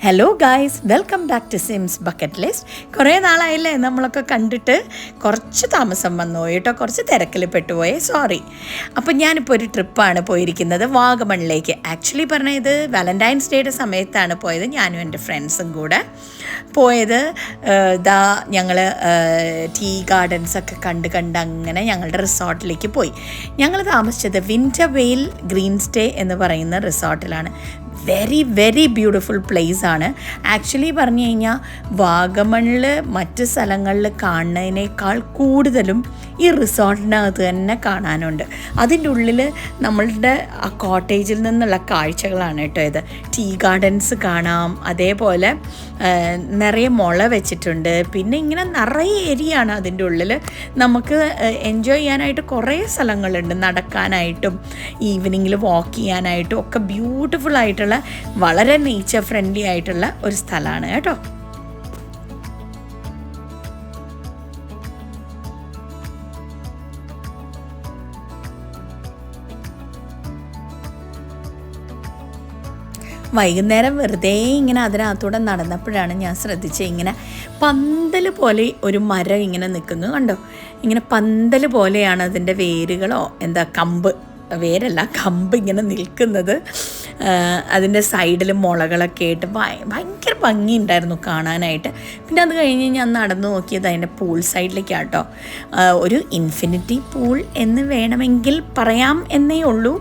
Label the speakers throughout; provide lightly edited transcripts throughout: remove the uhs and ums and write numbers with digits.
Speaker 1: Hello guys, welcome back to Sims bucket list. കുറേ നാളായില്ലേ നമ്മളൊക്കെ കണ്ടിട്ട്. കുറച്ച് താമസം വന്നു കേട്ടോ, കുറച്ച് തിരക്കിൽ പെട്ടുപോയേ, സോറി. അപ്പം ഞാനിപ്പോൾ ഒരു ട്രിപ്പാണ് പോയിരിക്കുന്നത് വാഗമണിലേക്ക്. ആക്ച്വലി പറഞ്ഞാൽ ഇത് വാലൻറ്റൈൻസ് ഡേയുടെ സമയത്താണ് പോയത്. ഞാനും എൻ്റെ ഫ്രണ്ട്സും കൂടെ പോയത്. ഞങ്ങൾ ടീ ഗാർഡൻസൊക്കെ കണ്ട് അങ്ങനെ ഞങ്ങളുടെ റിസോർട്ടിലേക്ക് പോയി. ഞങ്ങൾ താമസിച്ചത് വിൻ്റർ വെയിൽ ഗ്രീൻ സ്റ്റേ എന്ന് പറയുന്ന റിസോർട്ടിലാണ്. വെരി വെരി ബ്യൂട്ടിഫുൾ പ്ലേസ് ആണ്. ആക്ച്വലി പറഞ്ഞു കഴിഞ്ഞാൽ വാഗമണിൽ മറ്റ് സ്ഥലങ്ങളിൽ കാണുന്നതിനേക്കാൾ കൂടുതലും ഈ റിസോർട്ടിനകത്ത് തന്നെ കാണാനുണ്ട്. അതിൻ്റെ ഉള്ളിൽ നമ്മളുടെ ആ കോട്ടേജിൽ നിന്നുള്ള കാഴ്ചകളാണ് കേട്ടോ ഇത്. ടീ ഗാർഡൻസ് കാണാം, അതേപോലെ നിറയെ മുള വെച്ചിട്ടുണ്ട്. പിന്നെ ഇങ്ങനെ നിറയെ ഏരിയ ആണ് അതിൻ്റെ ഉള്ളിൽ. നമുക്ക് എൻജോയ് ചെയ്യാനായിട്ട് കുറേ സ്ഥലങ്ങളുണ്ട്, നടക്കാനായിട്ടും ഈവനിങ്ങിൽ വാക്ക് ചെയ്യാനായിട്ടും ഒക്കെ ബ്യൂട്ടിഫുൾ ആയിട്ടുള്ള വളരെ നേച്ചർ ഫ്രണ്ട്ലി ആയിട്ടുള്ള ഒരു സ്ഥലമാണ് കേട്ടോ. വൈകുന്നേരം വെറുതെ ഇങ്ങനെ അതിനകത്തൂടെ നടന്നപ്പോഴാണ് ഞാൻ ശ്രദ്ധിച്ചത്, ഇങ്ങനെ പന്തൽ പോലെ ഒരു മരം ഇങ്ങനെ നിൽക്കുന്നത് കണ്ടോ. ഇങ്ങനെ പന്തൽ പോലെയാണ് അതിൻ്റെ വേരുകളോ വേരല്ല കമ്പ് ഇങ്ങനെ നിൽക്കുന്നത്. അതിൻ്റെ സൈഡിൽ മുളകളൊക്കെ ആയിട്ട് ഭയങ്കര ഭംഗിയുണ്ടായിരുന്നു കാണാനായിട്ട്. പിന്നെ അത് കഴിഞ്ഞ് ഞാൻ നടന്നു നോക്കിയത് അതിൻ്റെ പൂൾ സൈഡിലേക്കാണ് കേട്ടോ. ഒരു ഇൻഫിനിറ്റി പൂൾ എന്ന് വേണമെങ്കിൽ പറയാം എന്നേ ഉള്ളൂ.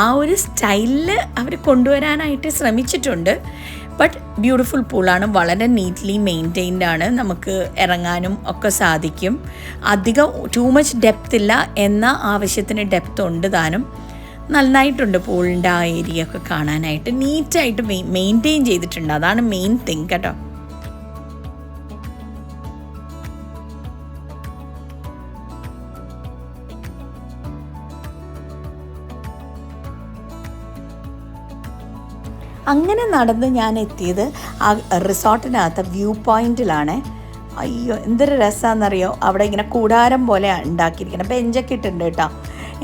Speaker 1: ആ ഒരു സ്റ്റൈലിൽ അവർ കൊണ്ടുവരാനായിട്ട് ശ്രമിച്ചിട്ടുണ്ട്. ബട്ട് ബ്യൂട്ടിഫുൾ പൂളാണ്, വളരെ നീറ്റ്ലി മെയിൻറ്റെയിൻഡ് ആണ്. നമുക്ക് ഇറങ്ങാനും ഒക്കെ സാധിക്കും. അധികം ടൂ മച്ച് ഡെപ്ത് ഇല്ല, എന്ന ആവശ്യത്തിന് ഡെപ്ത് ഉണ്ട് താനും. നന്നായിട്ടുണ്ട് പൂളിൻ്റെ ആ ഏരിയ ഒക്കെ കാണാനായിട്ട്. നീറ്റായിട്ട് മെയിൻറ്റെയിൻ ചെയ്തിട്ടുണ്ട്, അതാണ് മെയിൻ തിങ് കേട്ടോ. അങ്ങനെ നടന്ന് ഞാൻ എത്തിയത് ആ റിസോർട്ടിനകത്ത് വ്യൂ പോയിൻറ്റിലാണ്. അയ്യോ എന്തൊരു രസമാണെന്നറിയോ. അവിടെ ഇങ്ങനെ കൂടാരം പോലെ ഉണ്ടാക്കിയിരിക്കണം, ബെഞ്ചൊക്കെ ഇട്ടുണ്ട് കേട്ടോ.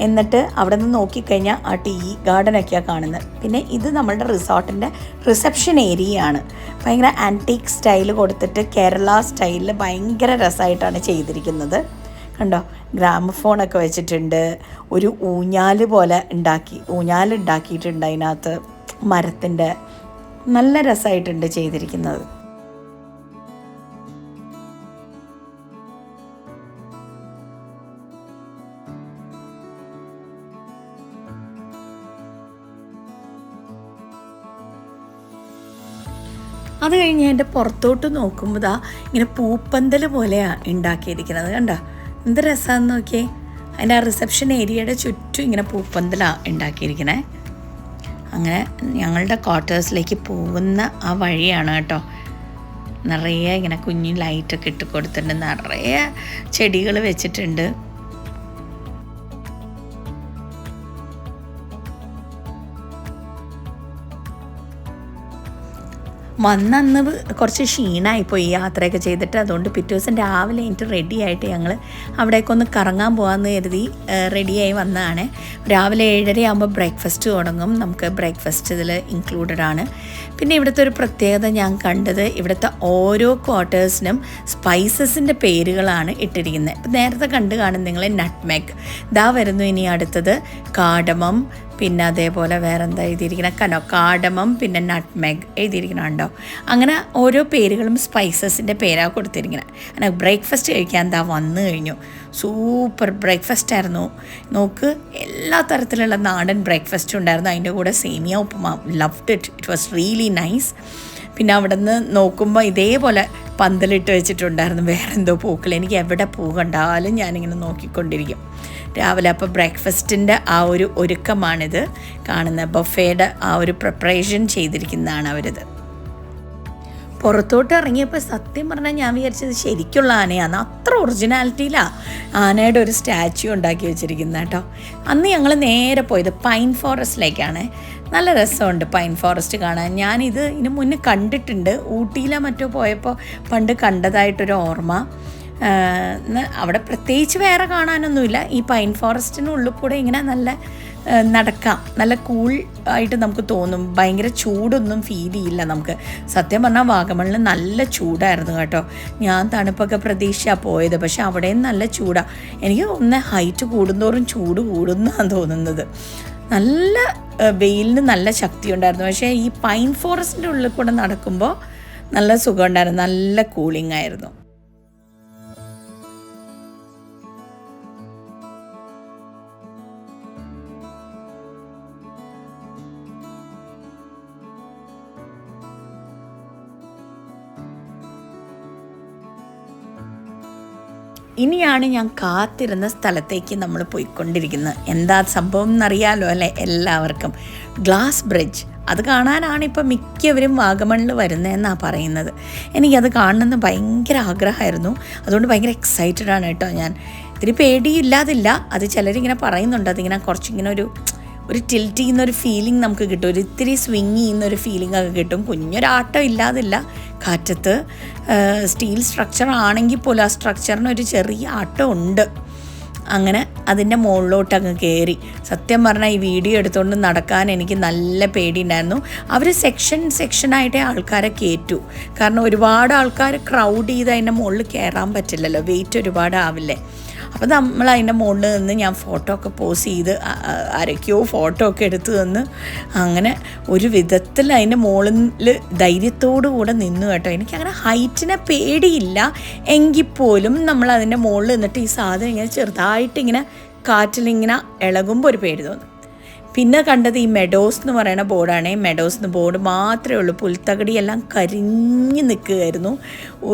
Speaker 1: എന്നിട്ട് അവിടെ നിന്ന് നോക്കിക്കഴിഞ്ഞാൽ ആ ടീ ഗാർഡനൊക്കെയാണ് കാണുന്നത്. പിന്നെ ഇത് നമ്മളുടെ റിസോർട്ടിൻ്റെ റിസപ്ഷൻ ഏരിയയാണ്. ഭയങ്കര ആൻറ്റീക്ക് സ്റ്റൈൽ കൊടുത്തിട്ട് കേരള സ്റ്റൈലിൽ ഭയങ്കര രസമായിട്ടാണ് ചെയ്തിരിക്കുന്നത് കണ്ടോ. ഗ്രാമഫോണൊക്കെ വെച്ചിട്ടുണ്ട്. ഒരു ഊഞ്ഞാലുണ്ടാക്കിയിട്ടുണ്ട് അതിനകത്ത് മരത്തിൻ്റെ. നല്ല രസമായിട്ടുണ്ട് ചെയ്തിരിക്കുന്നത്. അത് കഴിഞ്ഞ് എൻ്റെ പുറത്തോട്ട് നോക്കുമ്പോൾ ഇങ്ങനെ പൂപ്പന്തൽ പോലെയാണ് ഉണ്ടാക്കിയിരിക്കുന്നത് കണ്ടോ. എന്ത് രസമാണെന്ന് നോക്കിയേ. അതിൻ്റെ ആ റിസപ്ഷൻ ഏരിയയുടെ ചുറ്റും ഇങ്ങനെ പൂപ്പന്തലാണ് ഉണ്ടാക്കിയിരിക്കണേ. അങ്ങനെ ഞങ്ങളുടെ ക്വാർട്ടേഴ്സിലേക്ക് പോകുന്ന ആ വഴിയാണ് കേട്ടോ. നിറയെ ഇങ്ങനെ കുഞ്ഞു ലൈറ്റൊക്കെ ഇട്ട് കൊടുത്തിട്ടുണ്ട്, നിറയെ ചെടികൾ വെച്ചിട്ടുണ്ട്. വന്നന്ന് കുറച്ച് ക്ഷീണമായിപ്പോയി യാത്രയൊക്കെ ചെയ്തിട്ട്. അതുകൊണ്ട് പിറ്റേ ദിവസം രാവിലെ എനിക്ക് റെഡി ആയിട്ട് ഞങ്ങൾ അവിടേക്കൊന്ന് കറങ്ങാൻ പോകാമെന്ന് കരുതി റെഡിയായി വന്നതാണ്. രാവിലെ 7:30 ആകുമ്പോൾ ബ്രേക്ക്ഫാസ്റ്റ് തുടങ്ങും. നമുക്ക് ബ്രേക്ക്ഫാസ്റ്റ് ഇതിൽ ഇൻക്ലൂഡഡ് ആണ്. പിന്നെ ഇവിടുത്തെ ഒരു പ്രത്യേകത ഞാൻ കണ്ടത്, ഇവിടുത്തെ ഓരോ ക്വാർട്ടേഴ്സിനും സ്പൈസസിൻ്റെ പേരുകളാണ് ഇട്ടിരിക്കുന്നത്. ഇപ്പം നേരത്തെ കാണും നിങ്ങൾ നട്ട്മെഗ്, ഇതാ വരുന്നു ഇനി അടുത്തത് കാഡമം, പിന്നെ അതേപോലെ വേറെ എന്താ എഴുതിയിരിക്കണം കാഡമം, പിന്നെ നട്ട്മെഗ് എഴുതിയിരിക്കണുണ്ടോ. അങ്ങനെ ഓരോ പേരുകളും സ്പൈസസിൻ്റെ പേരാണ് കൊടുത്തിരിക്കുന്നത്. അങ്ങനെ ബ്രേക്ക്ഫാസ്റ്റ് കഴിക്കാൻ എന്താ വന്നു കഴിഞ്ഞു. സൂപ്പർ ബ്രേക്ക്ഫാസ്റ്റ് ആയിരുന്നു. നോക്ക്, എല്ലാ തരത്തിലുള്ള നാടൻ ബ്രേക്ക്ഫാസ്റ്റും ഉണ്ടായിരുന്നു. അതിൻ്റെ കൂടെ semiya upma. Loved it was really nice. പിന്നെ അവിടെ നിന്ന് നോക്കുമ്പോൾ ഇതേപോലെ പന്തലിട്ട് വെച്ചിട്ടുണ്ടായിരുന്നു വേറെന്തോ പൂക്കൾ. എനിക്ക് എവിടെ പൂ കണ്ടാലും ഞാനിങ്ങനെ നോക്കിക്കൊണ്ടിരിക്കും രാവിലെ. അപ്പോൾ ബ്രേക്ക്ഫാസ്റ്റിൻ്റെ ആ ഒരു ഒരുക്കമാണിത് കാണുന്നത്. ബഫേയുടെ ആ ഒരു പ്രിപ്പറേഷൻ ചെയ്തിരിക്കുന്നതാണ് അവരിത്. പുറത്തോട്ട് ഇറങ്ങിയപ്പോൾ സത്യം പറഞ്ഞാൽ ഞാൻ വിചാരിച്ചത് ശരിക്കുള്ള ആനയാണ്. അത്ര ഒറിജിനാലിറ്റിയിലാണ് ആനയുടെ ഒരു സ്റ്റാച്യു ഉണ്ടാക്കി വെച്ചിരിക്കുന്നത് കേട്ടോ. അന്ന് ഞങ്ങൾ നേരെ പോയത് പൈൻ ഫോറസ്റ്റിലേക്കാണ്. നല്ല രസമുണ്ട് പൈൻ ഫോറസ്റ്റ് കാണാൻ. ഞാനിത് ഇതിന് മുന്നേ കണ്ടിട്ടുണ്ട്, ഊട്ടിയിലോ മറ്റോ പോയപ്പോൾ പണ്ട് കണ്ടതായിട്ടൊരു ഓർമ്മ. അവിടെ പ്രത്യേകിച്ച് വേറെ കാണാനൊന്നുമില്ല. ഈ പൈൻ ഫോറസ്റ്റിനുള്ളിൽ കൂടെ ഇങ്ങനെ നല്ല നടക്കാം, നല്ല കൂൾ ആയിട്ട് നമുക്ക് തോന്നും. ഭയങ്കര ചൂടൊന്നും ഫീൽ ചെയ്യില്ല നമുക്ക്. സത്യം പറഞ്ഞാൽ വാഗമണ്ണിൽ നല്ല ചൂടായിരുന്നു കേട്ടോ. ഞാൻ തണുപ്പൊക്കെ പ്രതീക്ഷിച്ചാണ് പോയത്, പക്ഷെ അവിടെയും നല്ല ചൂടാണ്. എനിക്ക് തോന്നുന്നത് ഹൈറ്റ് കൂടുന്തോറും ചൂട് കൂടുന്നതാണ് തോന്നുന്നത്. നല്ല വെയിലിന് നല്ല ശക്തി ഉണ്ടായിരുന്നു. പക്ഷേ ഈ പൈൻ ഫോറസ്റ്റിൻ്റെ ഉള്ളിൽ കൂടെ നടക്കുമ്പോൾ നല്ല സുഖമുണ്ടായിരുന്നു, നല്ല കൂളിംഗ് ആയിരുന്നു. ഇനിയാണ് ഞാൻ കാത്തിരുന്ന സ്ഥലത്തേക്ക് നമ്മൾ പോയിക്കൊണ്ടിരിക്കുന്നത്. എന്താ സംഭവം എന്നറിയാലോ അല്ലേ എല്ലാവർക്കും? Glass bridge. അത് കാണാനാണ് ഇപ്പോൾ മിക്കവരും വാഗമണ്ണിൽ വരുന്നതെന്നാണ് പറയുന്നത്. എനിക്കത് കാണണമെന്ന് ഭയങ്കര ആഗ്രഹമായിരുന്നു. അതുകൊണ്ട് ഭയങ്കര എക്സൈറ്റഡ് ആണ് കേട്ടോ ഞാൻ. ഇത്തിരി പേടിയില്ലാതില്ല. അത് ചിലരിങ്ങനെ പറയുന്നുണ്ട്, അതിങ്ങനെ കുറച്ചിങ്ങനെ ഒരു ടിൽറ്റ് ചെയ്യുന്നൊരു ഫീലിംഗ് നമുക്ക് കിട്ടും, ഒരു ഇത്തിരി സ്വിങ് ചെയ്യുന്നൊരു ഫീലിംഗ് ഒക്കെ കിട്ടും. കുഞ്ഞൊരാട്ടം ഇല്ലാതില്ല കാറ്റത്ത്. സ്റ്റീൽ സ്ട്രക്ചർ ആണെങ്കിൽ പോലും ആ സ്ട്രക്ചറിന് ഒരു ചെറിയ ആട്ടം ഉണ്ട്. അങ്ങനെ അതിൻ്റെ മുകളിലോട്ട് അങ്ങ് കയറി. സത്യം പറഞ്ഞാൽ ഈ വീഡിയോ എടുത്തുകൊണ്ട് നടക്കാൻ എനിക്ക് നല്ല പേടിയുണ്ടായിരുന്നു. അവർ സെക്ഷനായിട്ടേ ആൾക്കാരെ കയറ്റൂ. കാരണം ഒരുപാട് ആൾക്കാർ ക്രൗഡ് ചെയ്ത് അതിൻ്റെ മുകളിൽ കയറാൻ പറ്റില്ലല്ലോ, വെയിറ്റ് ഒരുപാട് ആവില്ലേ. അപ്പോൾ നമ്മൾ അതിൻ്റെ മുകളിൽ നിന്ന് ഞാൻ ഫോട്ടോ ഒക്കെ പോസ്റ്റ് ചെയ്ത് ആരൊക്കെയോ ഫോട്ടോ ഒക്കെ എടുത്ത് തന്ന് അങ്ങനെ ഒരു വിധത്തിൽ അതിൻ്റെ മുകളിൽ ധൈര്യത്തോടു കൂടെ നിന്നു കേട്ടോ. എനിക്കങ്ങനെ ഹൈറ്റിനെ പേടിയില്ല, എങ്കിൽ പോലും നമ്മൾ അതിൻ്റെ മുകളിൽ നിന്നിട്ട് ഈ സാധനം ഇങ്ങനെ ചെറുതായിട്ടിങ്ങനെ കാറ്റിലിങ്ങനെ ഇളകുമ്പോൾ ഒരു പേടി തോന്നും. പിന്നെ കണ്ടത് ഈ മെഡോസ് എന്ന് പറയുന്ന ബോർഡാണ്. മെഡോസ് എന്ന് ബോർഡ് മാത്രമേ ഉള്ളൂ. പുൽത്തകടിയെല്ലാം കരിഞ്ഞ് നിൽക്കുകയായിരുന്നു.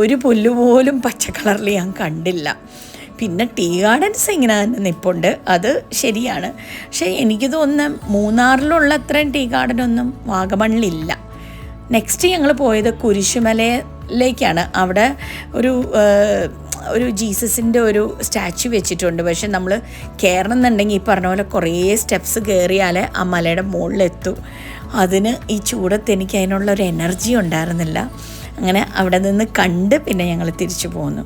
Speaker 1: ഒരു പുല്ല് പോലും പച്ച കളറിൽ ഞാൻ കണ്ടില്ല. പിന്നെ ടീ ഗാർഡൻസ് ഇങ്ങനെ തന്നെ നിൽപ്പുണ്ട്, അത് ശരിയാണ്. പക്ഷേ എനിക്ക് തോന്നുന്നു മൂന്നാറിലുള്ള അത്രയും ടീ ഗാർഡനൊന്നും വാഗമണ്ണിലില്ല. നെക്സ്റ്റ് ഞങ്ങൾ പോയത് കുരിശുമലയിലേക്കാണ്. അവിടെ ഒരു ജീസസിൻ്റെ ഒരു സ്റ്റാച്യു വെച്ചിട്ടുണ്ട്. പക്ഷെ നമ്മൾ കയറണം എന്നുണ്ടെങ്കിൽ ഈ പറഞ്ഞ പോലെ കുറേ സ്റ്റെപ്സ് കയറിയാലേ ആ മലയുടെ മുകളിലെത്തൂ. അതിന് ഈ ചൂടത്ത് എനിക്ക് അതിനുള്ളൊരു എനർജി ഉണ്ടായിരുന്നില്ല. അങ്ങനെ അവിടെ നിന്ന് കണ്ട് പിന്നെ ഞങ്ങൾ തിരിച്ചു പോന്നു.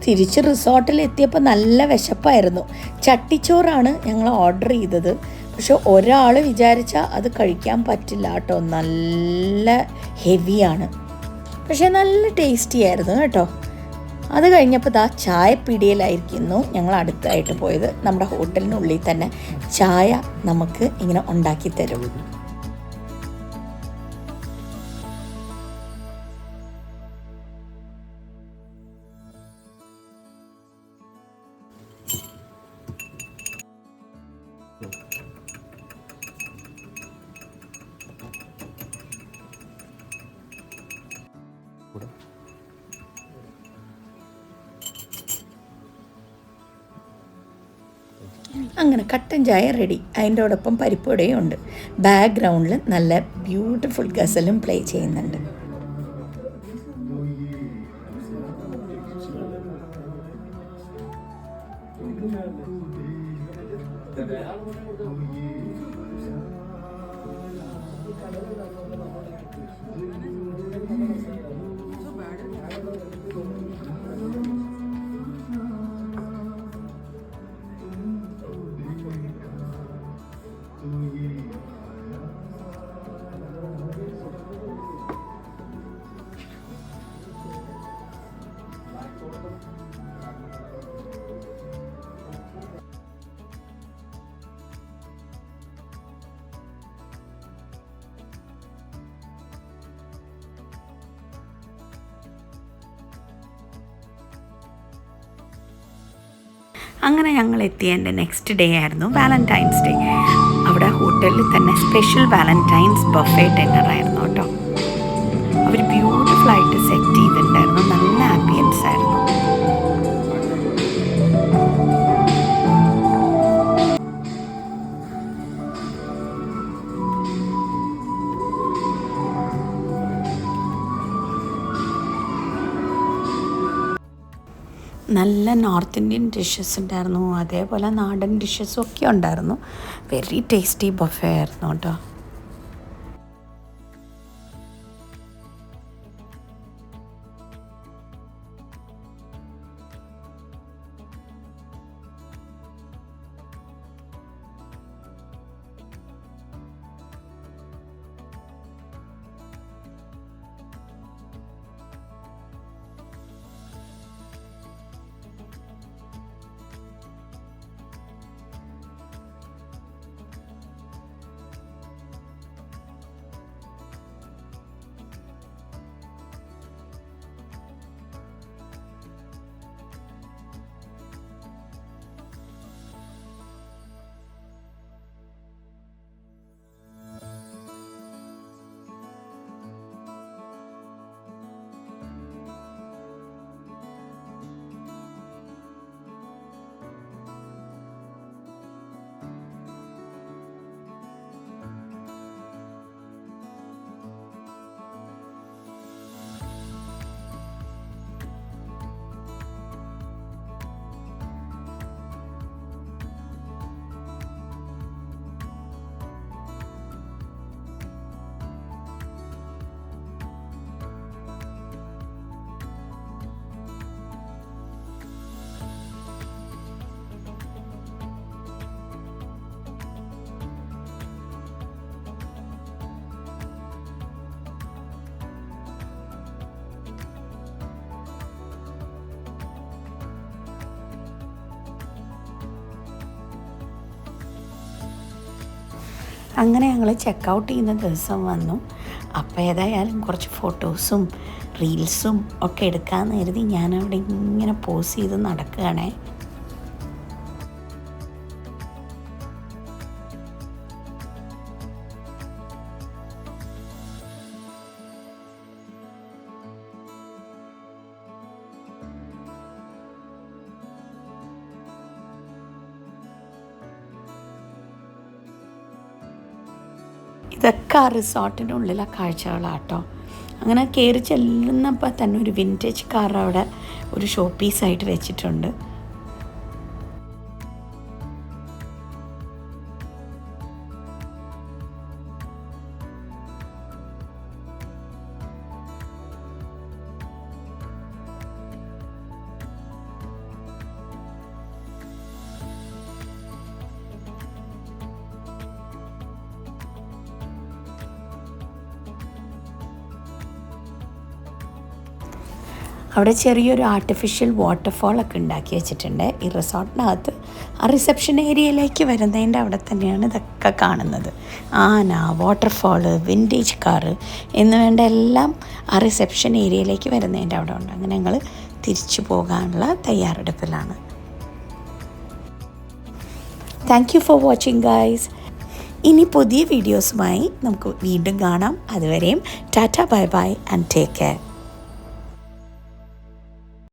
Speaker 1: തിരിച്ച് റിസോർട്ടിലെത്തിയപ്പോൾ നല്ല വിശപ്പായിരുന്നു. ചട്ടിച്ചോറാണ് ഞങ്ങൾ ഓർഡർ ചെയ്തത്. പക്ഷെ ഒരാൾ വിചാരിച്ചാൽ അത് കഴിക്കാൻ പറ്റില്ല കേട്ടോ, നല്ല ഹെവിയാണ്. പക്ഷേ നല്ല ടേസ്റ്റി ആയിരുന്നു കേട്ടോ. അത് കഴിഞ്ഞപ്പോൾ ചായപ്പീടികയിലായിരിക്കുന്നു ഞങ്ങൾ അടുത്തായിട്ട് പോയത്. നമ്മുടെ ഹോട്ടലിനുള്ളിൽ തന്നെ ചായ നമുക്ക് ഇങ്ങനെ ഉണ്ടാക്കി തരും. അങ്ങനെ കട്ടൻ ചായ റെഡി. അതിൻ്റോടൊപ്പം പരിപ്പുവടയും ഉണ്ട്. ബാക്ക്ഗ്രൗണ്ടിൽ നല്ല ബ്യൂട്ടിഫുൾ ഗസലും പ്ലേ ചെയ്യുന്നുണ്ട്. അങ്ങനെ ഞങ്ങൾ എത്തിയതിൻ്റെ നെക്സ്റ്റ് ഡേ ആയിരുന്നു വാലന്റൈൻസ് ഡേ. അവിടെ ഹോട്ടലിൽ തന്നെ സ്പെഷ്യൽ വാലന്റൈൻസ് ബഫേ ഡിന്നറായിരുന്നു കേട്ടോ. അവർ ബ്യൂട്ടിഫുള്ളായിട്ട് സെറ്റ് ചെയ്തിട്ടുണ്ടായിരുന്നു. നല്ല ആംബിയൻസ് ആയിരുന്നു. നല്ല നോർത്ത് ഇന്ത്യൻ ഡിഷസ് ഉണ്ടായിരുന്നു, അതേപോലെ നാടൻ ഡിഷസും ഒക്കെ ഉണ്ടായിരുന്നു. വെരി ടേസ്റ്റി ബഫേ ആയിരുന്നു കേട്ടോ. അങ്ങനെ ഞങ്ങൾ ചെക്കൗട്ട് ചെയ്യുന്ന ദിവസം വന്നു. അപ്പോൾ ഏതായാലും കുറച്ച് ഫോട്ടോസും റീൽസും ഒക്കെ എടുക്കാമെന്ന് കരുതി ഞാനവിടെ ഇങ്ങനെ പോസ് ചെയ്ത് നടക്കുകയാണേ. ഇതൊക്കെ ആ റിസോർട്ടിനുള്ളിലെ കാഴ്ചകളാട്ടോ. അങ്ങനെ കയറി ചെല്ലുന്നപ്പോൾ തന്നെ ഒരു വിൻറ്റേജ് കാർ അവിടെ ഒരു ഷോ പീസായിട്ട് വെച്ചിട്ടുണ്ട്. അവിടെ ചെറിയൊരു ആർട്ടിഫിഷ്യൽ വാട്ടർഫോളൊക്കെ ഉണ്ടാക്കി വെച്ചിട്ടുണ്ട് ഈ റിസോർട്ടിനകത്ത്. ആ റിസപ്ഷൻ ഏരിയയിലേക്ക് വരുന്നതിൻ്റെ അവിടെ തന്നെയാണ് ഇതൊക്കെ കാണുന്നത്. ആന, വാട്ടർഫോള്, വിൻറ്റേജ് കാറ് എന്ന് വേണ്ട എല്ലാം ആ റിസപ്ഷൻ ഏരിയയിലേക്ക് വരുന്നതിൻ്റെ അവിടെ ഉണ്ട്. അങ്ങനെ ഞങ്ങൾ തിരിച്ചു പോകാനുള്ള തയ്യാറെടുപ്പിലാണ്. Thank you for watching guys. ഇനി പുതിയ വീഡിയോസുമായി നമുക്ക് വീണ്ടും കാണാം. അതുവരെയും Tata, bye bye and take care.